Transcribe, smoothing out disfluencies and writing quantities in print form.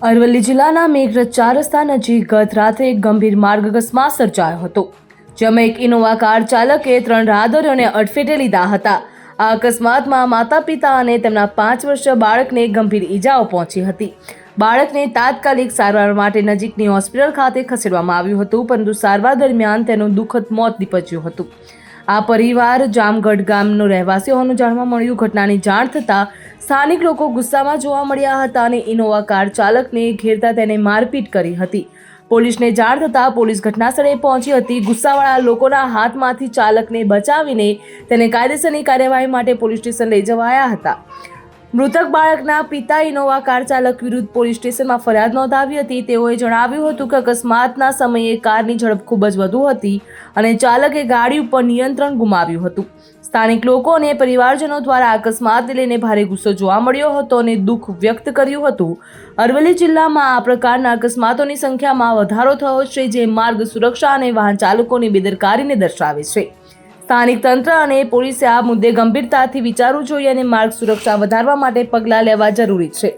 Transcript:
અરવલ્લી જિલ્લાના મેઘરજ 4 રસ્તા નજીક ગત રાત્રે એક ગંભીર માર્ગ અકસ્માત સર્જાયો હતો, જેમાં એક ઇનોવા કાર ચાલકે 3 રાહદારીઓને અડફેટે લીધા હતા। આ અકસ્માતમાં માતા-પિતા અને તેમના 5 વર્ષીય બાળકને ગંભીર ઈજાઓ પહોંચી હતી। બાળકને તાત્કાલિક સારવાર માટે નજીકની હોસ્પિટલ ખાતે ખસેડવામાં આવ્યું હતું, પરંતુ સારવાર દરમિયાન તેનું દુઃખદ મોત નીપજ્યું હતું। આ પરિવાર જામગઢ ગામનો રહેવાસી હોવાનું જાણવા મળ્યું। ઘટનાની જાણ થતાં સ્થાનિક લોકો ગુસ્સામાં જોવા મળ્યા હતા અને ઇનોવા કાર ચાલકને ઘેરતા તેને મારપીટ કરી હતી। પોલીસને જાણ થતાં પોલીસ ઘટનાસ્થળે પહોંચી હતી। ગુસ્સાવાળા લોકોના હાથમાંથી ચાલકને બચાવીને તેને કાયદેસરની કાર્યવાહી માટે પોલીસ સ્ટેશન લઈ જવાયા હતા। મૃતક બાળકના પિતા ઇનોવા કાર ચાલક વિરુદ્ધ પોલીસ સ્ટેશનમાં ફરિયાદ નોંધાવી હતી। તેઓએ જણાવ્યું હતું કે અકસ્માતના સમયે કારની ઝડપ ખૂબ જ વધુ હતી અને ચાલકે ગાડી ઉપર નિયંત્રણ ગુમાવ્યું હતું। સ્થાનિક લોકો અને પરિવારજનો દ્વારા અકસ્માતને લઈને ભારે ગુસ્સો જોવા મળ્યો હતો અને દુઃખ વ્યક્ત કર્યું હતું। અરવલ્લી જિલ્લામાં આ પ્રકારના અકસ્માતોની સંખ્યામાં વધારો થયો છે, જે માર્ગ સુરક્ષા અને વાહન ચાલકોની બેદરકારીને દર્શાવે છે। સ્થાનિક તંત્ર અને પોલીસે આ મુદ્દે ગંભીરતાથી વિચારવું જોઈએ અને માર્ગ સુરક્ષા વધારવા માટે પગલાં લેવા જરૂરી છે।